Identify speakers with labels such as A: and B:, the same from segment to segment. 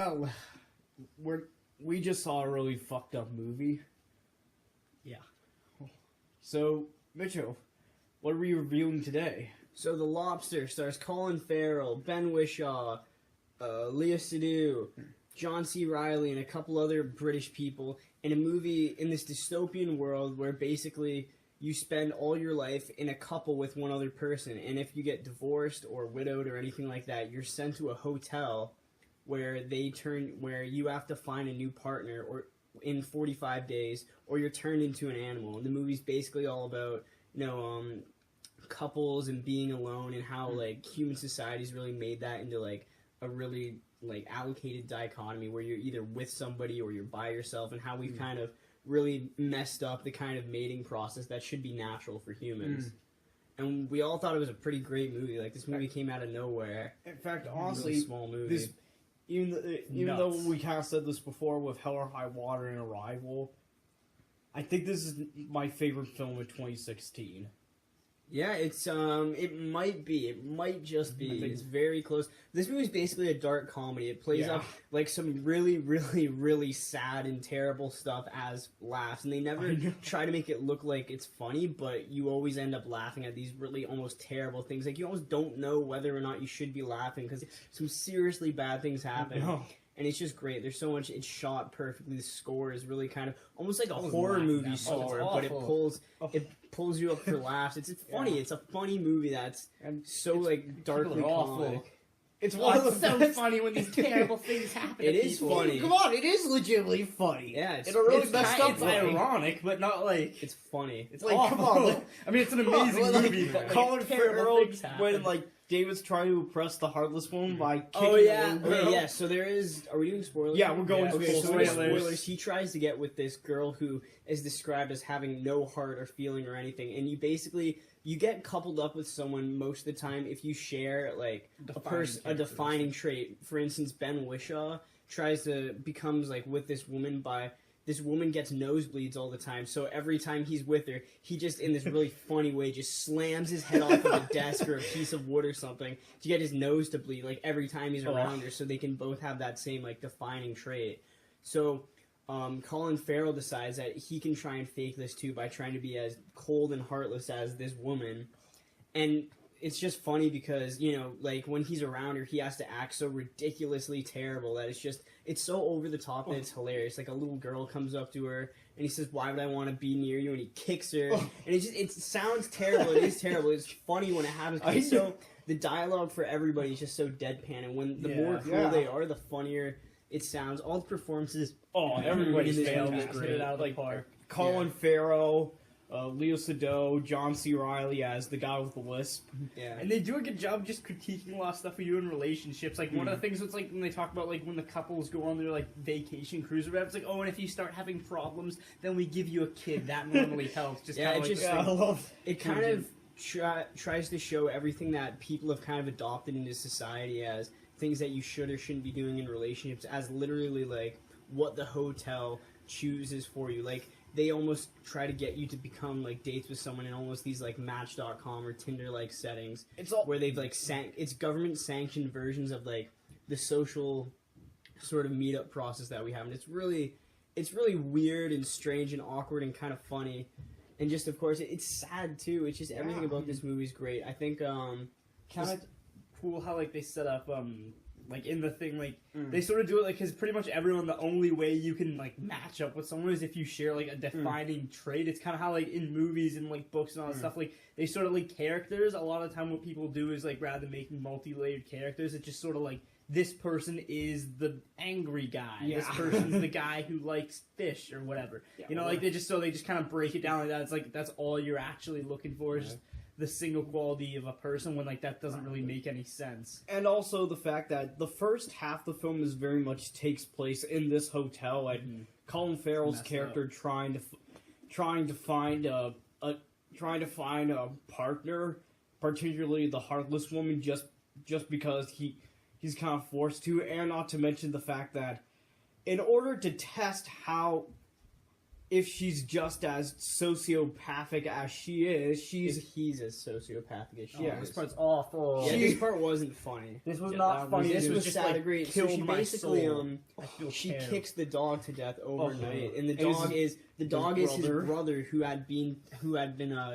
A: Well, we just saw a really fucked up movie.
B: Yeah.
A: So, Mitchell, what are we reviewing today?
C: So The Lobster stars Colin Farrell, Ben Whishaw, Lea Seydoux, John C. Reilly, and a couple other British people in a movie in this dystopian world where basically you spend all your life in a couple with one other person, and if you get divorced or widowed or anything like that, you're sent to a hotel where you have to find a new partner or in 45 days, or you're turned into an animal. And the movie's basically all about couples and being alone, and how like human society's really made that into like a really like allocated dichotomy where you're either with somebody or you're by yourself, and how we've kind of really messed up the kind of mating process that should be natural for humans. And we all thought it was a pretty great movie. Like, this movie came out of nowhere.
A: In fact, honestly,
C: really small movie.
A: Even though we kind of said this before with Hell or High Water and Arrival, I think this is my favorite film of 2016.
C: Yeah, it might be. It might just be. It's very close. This movie's basically a dark comedy. It plays up like some really, really, really sad and terrible stuff as laughs, and they never try to make it look like it's funny, but you always end up laughing at these really almost terrible things. Like, you almost don't know whether or not you should be laughing because some seriously bad things happen. And it's just great. There's so much. It's shot perfectly. The score is really kind of almost like a horror movie score, but it pulls you up for laughs. It's funny. It's a funny movie that's so like darkly comic.
A: It's one of the
B: so
A: best.
B: funny when these terrible things happen.
C: It is funny.
A: Come on, it is legitimately funny.
C: Yeah, it's
A: in a really
B: it's
A: messed up way.
B: ironic, but not like
C: It's funny.
B: it's like
A: Awful.
B: come on. Like, I mean, it's an amazing movie. But, like,
A: Colin
B: terrible
A: Farrell
B: things happen.
A: when like David's trying to oppress the heartless woman by kicking
C: Oh yeah,
A: the little girl.
C: yeah. So there is. Are we doing spoilers?
A: Yeah, we're going
C: Okay,
A: full
C: so
A: spoilers.
C: He tries to get with this girl who is described as having no heart or feeling or anything, and you get coupled up with someone most of the time if you share like a defining trait. For instance, Ben Whishaw becomes like with this woman by. This woman gets nosebleeds all the time, so every time he's with her, he just, in this really funny way, just slams his head off of a desk or a piece of wood or something to get his nose to bleed, like, every time he's around her, so they can both have that same, like, defining trait. So, Colin Farrell decides that he can try and fake this, too, by trying to be as cold and heartless as this woman. And it's just funny because, you know, like, when he's around her, he has to act so ridiculously terrible that it's so over the top that it's hilarious. Like, a little girl comes up to her, and he says, "Why would I want to be near you?" And he kicks her. And it sounds terrible. It is terrible. It's funny when it happens. So the dialogue for everybody is just so deadpan, and when the more cruel they are, the funnier it sounds. All the performances.
A: Everybody's
B: failed
A: is
B: hit
A: great.
B: it out of the park.
A: Colin Farrell, Lea Seydoux, John C. Reilly as the guy with the lisp.
C: Yeah.
B: And they do a good job just critiquing a lot of stuff we do in relationships. Like, one of the things that's like when they talk about like when the couples go on their like vacation cruise or whatever, it's like, oh, and if you start having problems, then we give you a kid. That normally helps. Just
C: Yeah,
B: kind of
C: it
B: like,
C: just it kind of tries to show everything that people have kind of adopted into society as things that you should or shouldn't be doing in relationships as literally like what the hotel chooses for you. Like, they almost try to get you to become like dates with someone in almost these like Match.com or Tinder like settings. Where they've like it's government sanctioned versions of like the social sort of meetup process that we have, and it's really weird and strange and awkward and kind of funny, and just of course it's sad too. It's just everything about this movie is great. I think
B: kind of cool how like they set up like in the thing, like they sort of do it like because pretty much everyone, the only way you can like match up with someone is if you share like a defining trait. It's kind of how like in movies and like books and all that stuff, like they sort of like characters. A lot of the time, what people do is like rather than making multi-layered characters, it's just sort of like this person is the angry guy. Yeah. This person's the guy who likes fish or whatever. Yeah, you know, like they just kind of break it down like that. It's like that's all you're actually looking for. Is just the single quality of a person when like that doesn't really make any sense.
A: And also the fact that the first half of the film is very much takes place in this hotel, and Colin Farrell's character trying to find a partner, particularly the heartless woman, just because he's kind of forced to, and not to mention the fact that in order to test how if she's just as sociopathic as she is,
C: he's as sociopathic as she is.
B: This part's awful.
C: Yeah, this part wasn't funny.
B: This was not funny.
C: This was
B: just
C: sad.
B: like
C: Agreed. So
B: killed
C: she
B: my
C: basically
B: soul.
C: she kicks the dog to death overnight, and the
A: And
C: dog is his
A: brother.
C: brother who had been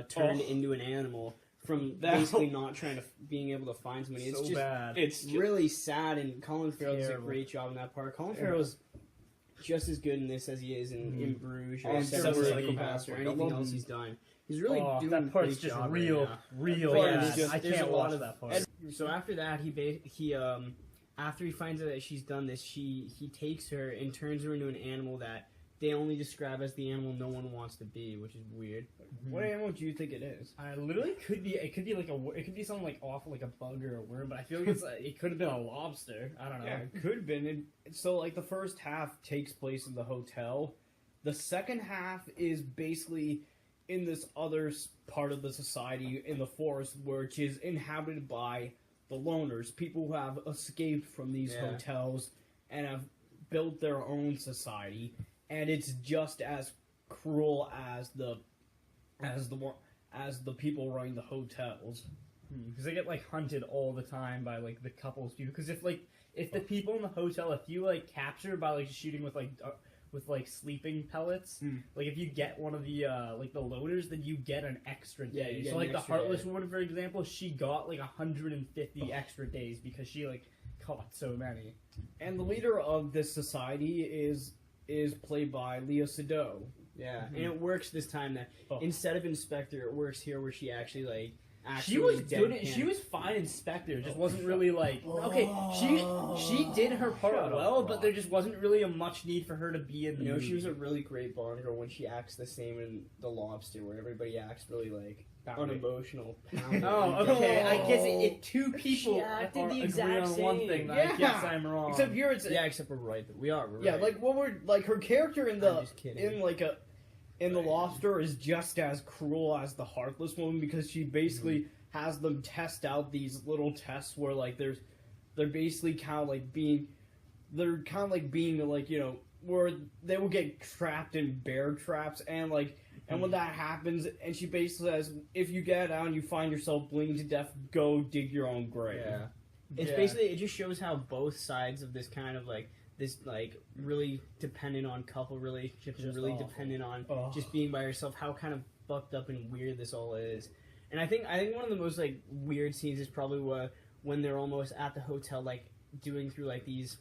C: turned into an animal from
A: That-
C: basically not trying to being able to find somebody. It's
B: so
C: just
B: bad.
A: it's
C: really sad, and Colin Farrell does a
B: Terrible.
C: great job in that part. Colin Farrell's just as good in this as he is in Bruges or
A: And
C: Seven
A: Seven
C: Psychopaths
A: Psychopaths.
C: or
A: I
C: anything
A: love
C: else
A: him.
C: he's done. He's really doing
B: that
C: a
B: part's
C: great
B: just
C: job
B: real,
C: right now.
B: real
A: Part
B: bad.
A: is just-
B: I
C: there's
B: can't
C: a
B: watch
C: lot of-
B: that part.
C: So after that, after he finds out that she's done this, he takes her and turns her into an animal that they only describe as the animal no one wants to be, which is weird.
A: What animal do you think it is?
B: I literally could be. It could be like it could be something like awful, like a bug or a worm. But I feel like it could have been a lobster. I don't know.
A: Yeah, it could have been. And so, like, the first half takes place in the hotel. The second half is basically in this other part of the society in the forest, which is inhabited by the loners, people who have escaped from these
C: Yeah.
A: hotels and have built their own society. And it's just as cruel as the people running the hotels.
B: Because they get like hunted all the time by like the couples people. Because if the people in the hotel, if you like capture by like shooting with like sleeping pellets, like if you get one of the like the loners, then you get an extra
C: Yeah,
B: day.
C: you get
B: So
C: an
B: like the
C: extra
B: heartless
C: day.
B: woman, for example, she got like 150 extra days because she like caught so many.
A: And the leader of this society is played by Lea Seydoux.
C: Yeah, and it works this time that instead of Inspector, it works here where she actually
B: She was good.
C: deadpan.
B: She was fine, Inspector. It just wasn't really like okay. She did her part
A: Shut up,
B: well, but
A: Rob.
B: there just wasn't really a much need for her to be in the
C: You know,
B: movie.
C: she was a really great Bond girl when she acts the same in The Lobster, where everybody acts really like unemotional.
B: Oh, okay. I guess if two people
C: She acted the
B: agree
C: exact
B: on one
C: same.
B: thing, then
A: Yeah.
B: I guess I'm wrong.
A: Except here it's
C: Yeah, except we're right. We are. We're
A: yeah,
C: right.
A: like what we're like her character in
C: I'm just kidding.
A: the Lobster is just as cruel as the Heartless woman because she basically has them test out these little tests where like they're basically kind of like being like, you know, where they will get trapped in bear traps and like and when that happens and she basically says if you get out and you find yourself bleeding to death, go dig your own grave.
C: Yeah. It's
B: Yeah.
C: basically, it just shows how both sides of this kind of like, this like really dependent on couple relationships and
B: Just
C: really
B: awful.
C: dependent on
B: Oh.
C: just being by yourself, how kind of fucked up and weird this all is. And I think one of the most like weird scenes is probably when they're almost at the hotel, like doing through like these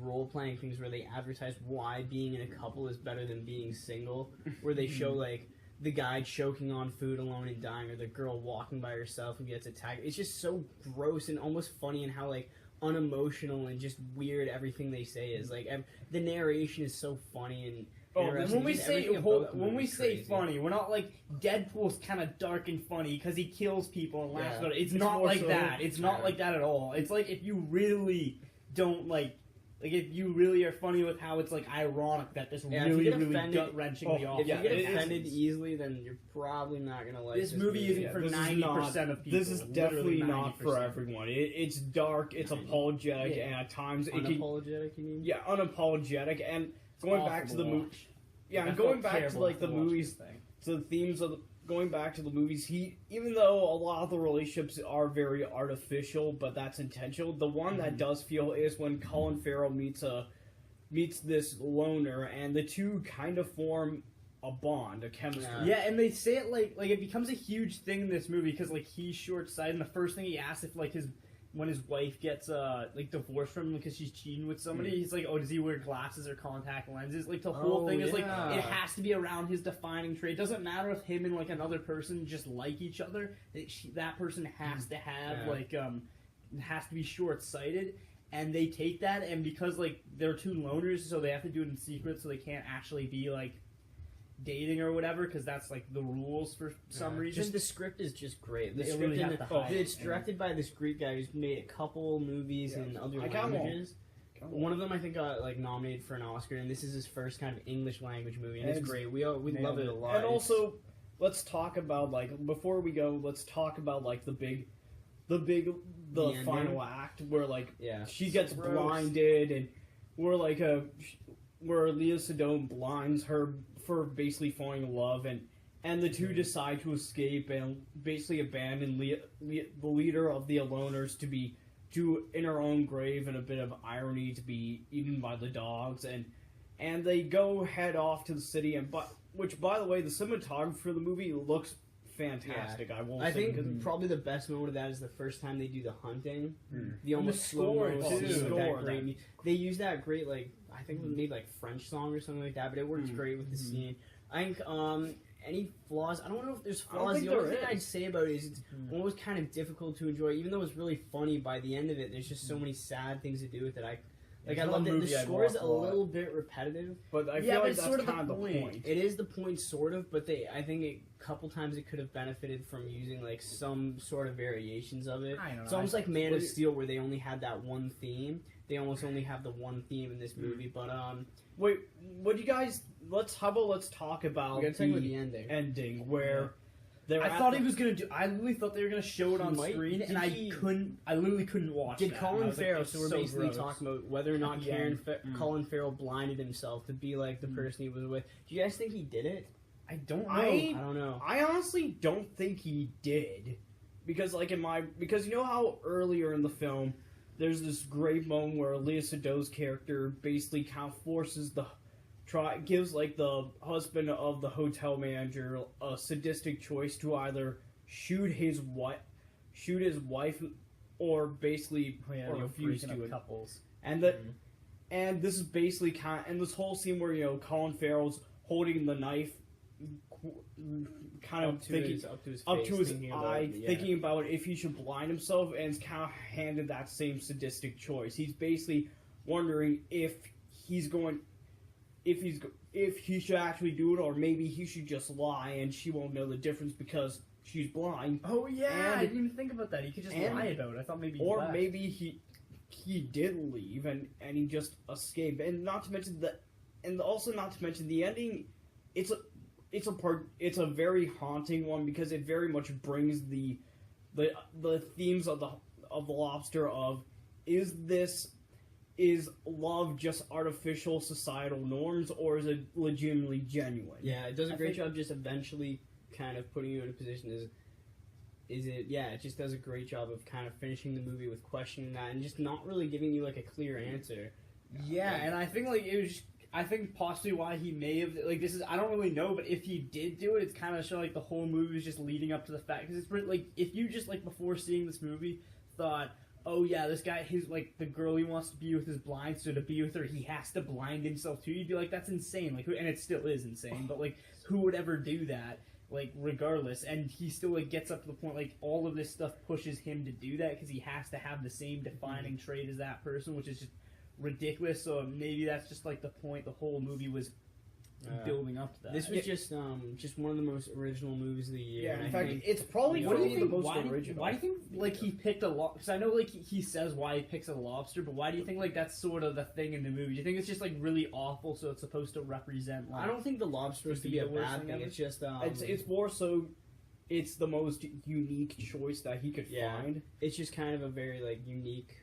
C: role playing things where they advertise why being in a couple is better than being single, where they show like the guy choking on food alone and dying, or the girl walking by herself who gets attacked. It's just so gross and almost funny in how like unemotional and just weird everything they say is. Like the narration is so funny and
B: Oh,
C: interesting.
B: when we
C: Just
B: say
C: everything
B: hold,
C: about the
B: when we
C: movie is
B: say
C: crazy.
B: funny, we're not like Deadpool's kind of dark and funny because he kills people and laughs
C: Yeah.
B: about it. It's
A: It's
B: not
A: more
B: like
A: so-
B: that. It's not like that at all. It's like if you really don't like if you really are funny with how it's like ironic that this
C: Yeah, if you
B: really
C: get
B: really
C: offended-
B: gut wrenchingly awful.
C: If you
A: Yeah,
C: get
A: it is-
C: offended easily, then you're probably not gonna like
B: This movie isn't
A: Yeah,
B: for
A: this is
B: 90% of people.
A: This is
B: literally
A: definitely not for
B: 90%.
A: everyone. It's dark, it's apologetic, and at times it can,
C: unapologetic. You mean?
A: yeah, unapologetic. And
B: It's
A: going
B: awful
A: back to the movie,
B: watch.
A: yeah,
B: I
A: and
B: felt
A: going back to
B: terrible
A: like the
B: after watching
A: movies,
B: this thing.
A: to the themes of going back to the movies. Even though a lot of the relationships are very artificial, but that's intentional. The one that does feel is when Colin Farrell meets this loner, and the two kind of form a bond, a chemistry.
B: Yeah, and they say it like it becomes a huge thing in this movie because like he's short sighted, and the first thing he asks if like when his wife gets like divorced from him because she's cheating with somebody, he's like, oh, does he wear glasses or contact lenses? Like the whole
C: Oh,
B: thing is like
C: yeah.
B: it has to be around his defining trait. It doesn't matter if him and like another person just like each other. That person has to have
C: Yeah.
B: like has to be short sighted. And they take that, and because like they're two loners, so they have to do it in secret, so they can't actually be like dating or whatever, because that's like the rules for some reason.
C: Just the script is just great. The
B: They
C: script
B: really
C: and
B: have to hide
C: it's
B: it.
C: directed by this Greek guy who's made a couple movies in other
A: I got 'em all.
C: languages. One of them I think got like nominated for an Oscar, and this is his first kind of English language movie, and it's
A: And
C: great. We love it a lot.
A: And also, let's talk about like before we go. Let's talk about like the
C: ending?
A: final act where like
C: yeah,
A: she gets
B: Gross.
A: blinded and where like where Lea Seydoux blinds her for basically falling in love, and the two decide to escape and basically abandon the leader of the Aloners in her own grave, in a bit of irony, to be eaten by the dogs, and they go head off to the city, which, by the way, the cinematography for the movie looks fantastic.
C: Yeah.
A: I
C: think probably the best moment of that is the first time they do the hunting. The
B: And
C: almost
B: the score,
C: too. They use that great, like, I think it was made like French song or something like that, but it works great with the scene. I think any flaws, I don't know if there's flaws. The only thing I'd say about it is it's always kind of difficult to enjoy, even though it's really funny. By the end of it, there's just so many sad things to do with it. I love it. The score is a little bit repetitive,
A: but I feel like that's
C: sort of
A: kind of the point.
C: It is the point, sort of, but I think a couple times it could have benefited from using like some sort of variations of it.
B: I don't know.
C: It's almost like Man of Steel, where they only had that one theme. They almost only have the one theme in this movie, but
A: wait, what do you guys? Let's talk about
C: the
A: ending where.
B: I thought he was gonna do. I literally thought they were gonna show it on screen, and I literally couldn't watch.
C: Did
B: that.
C: Colin Farrell?
B: Like,
C: so we're basically talking about whether or not Colin Farrell blinded himself to be like the person he was with. Do you guys think he did it?
B: I don't know.
C: I don't know.
A: I honestly don't think he did, because because you know how earlier in the film there's this great moment where Lea Seydoux' character basically kind of gives like the husband of the hotel manager a sadistic choice to either shoot his wife, or basically or refuse to.
B: Couples.
A: And this is basically and this whole scene where Colin Farrell's holding the knife, kind of thinking up to his eye, thinking about if he should blind himself, and it's kind of handed that same sadistic choice. He's basically wondering if he should actually do it, or maybe he should just lie and she won't know the difference because she's blind.
B: Oh yeah, I didn't even think about that. He could just lie about it. I thought maybe
A: maybe he did leave and he just escaped. And not to mention the ending. It's a very haunting one, because it very much brings the themes of the Lobster of is love just artificial societal norms, or is it legitimately genuine?
C: Yeah, it does a great job just eventually kind of putting you in a position it just does a great job of kind of finishing the movie with questioning that and just not really giving you like a clear answer.
B: Yeah, and I think like it was I think possibly why he may have I don't really know, but if he did do it, it's kind of show like the whole movie was just leading up to the fact, because it's like if you just like before seeing this movie thought, oh yeah, this guy, his like the girl he wants to be with is blind, so to be with her he has to blind himself too. You'd be like, that's insane. Like, and it still is insane, but like, who would ever do that? Like, regardless, and he still like gets up to the point like all of this stuff pushes him to do that because he has to have the same defining trait as that person, which is just ridiculous. So maybe that's just like the point. The whole movie was building up to that.
C: This was just one of the most original movies of the year.
A: Yeah, in fact, it's probably the most original.
B: Why do you think like he picked a lobster? Because I know like he says why he picks a lobster, but why do you think like that's sort of the thing in the movie? Do you think it's just like really awful, so it's supposed to represent? Like,
C: I don't think the lobster is to be a bad thing. It's just
A: it's more so. It's the most unique choice that he could find.
C: It's just kind of a very like unique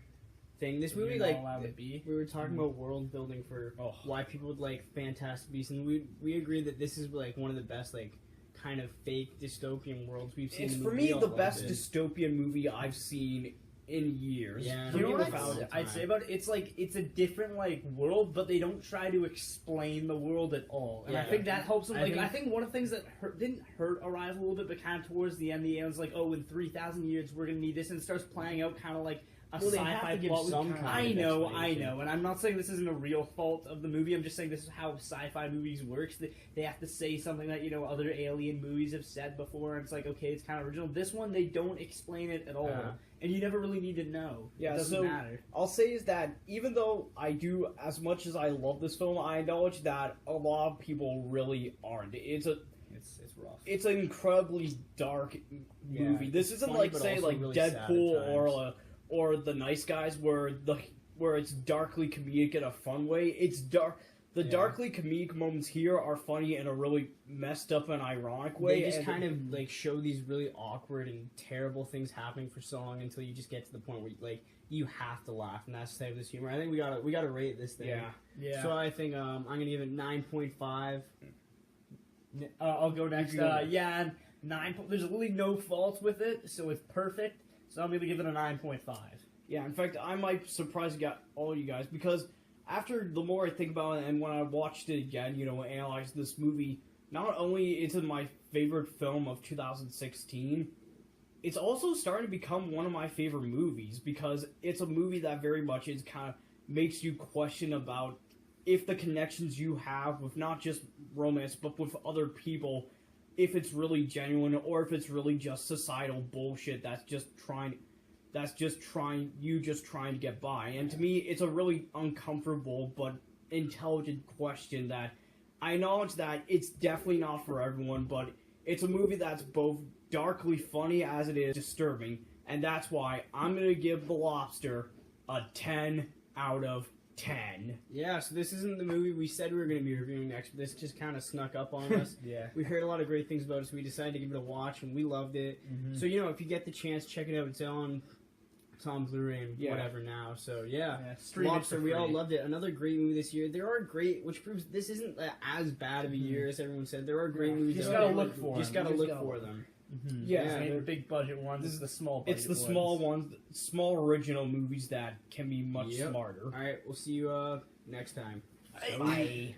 C: thing. This movie, like we were talking about world building for why people would like Fantastic Beasts, and we agree that this is like one of the best like kind of fake dystopian worlds we've seen.
A: It's for me the best dystopian movie I've seen in years.
C: Yeah,
B: you know what I'd say about it? It's like it's a different like world, but they don't try to explain the world at all, and I think that helps them. I think one of the things that didn't hurt Arrival a little bit, but kind of towards the end, it's like, oh, in 3,000 years we're gonna need this, and it starts playing out kind of like sci-fi plot. I know, and I'm not saying this isn't a real fault of the movie. I'm just saying this is how sci-fi movies works. They have to say something that other alien movies have said before, and it's like, okay, it's kind of original. This one, they don't explain it at all, and you never really need to know.
A: Yeah,
B: it doesn't matter.
A: I'll say is that even though I do, as much as I love this film, I acknowledge that a lot of people really aren't. It's rough. It's an incredibly dark movie. This isn't funny, like say like really Deadpool or The Nice Guys, where it's darkly comedic in a fun way. It's dark. The darkly comedic moments here are funny in a really messed up and ironic way.
C: They just kind of like show these really awkward and terrible things happening for so long until you just get to the point where you have to laugh, and that's the type of this humor. I think we gotta rate this thing.
A: Yeah.
C: So I think I'm gonna give it 9.5.
B: I'll go next.
A: You go next.
B: Yeah, and there's really no faults with it, so it's perfect. So I'm gonna give it a 9.5.
A: Yeah, in fact, I might surprise all you guys because after the more I think about it and when I watched it again, analyze this movie, not only is it my favorite film of 2016, it's also starting to become one of my favorite movies because it's a movie that very much is kind of makes you question about if the connections you have with not just romance but with other people, if it's really genuine or if it's really just societal bullshit that's just trying to get by. And to me, it's a really uncomfortable but intelligent question that I acknowledge that it's definitely not for everyone, but it's a movie that's both darkly funny as it is disturbing, and that's why I'm going to give The Lobster a 10 out of 10.
C: Yeah, so this isn't the movie we said we were going to be reviewing next, but this just kind of snuck up on us.
B: Yeah.
C: We heard a lot of great things about it, so we decided to give it a watch, and we loved it.
B: Mm-hmm.
C: So, if you get the chance, check it out. It's on Blu-ray and whatever now. So, yeah. Lobster, we all loved it. Another great movie this year. There are which proves this isn't as bad of a year as everyone said. There are great movies.
B: You just gotta look for them.
C: Just gotta look for them.
B: Mm-hmm.
A: Yeah,
B: the big budget ones. This is the small budget
A: It's the small ones, small original movies that can be much smarter.
C: All right, we'll see you next time.
A: Bye.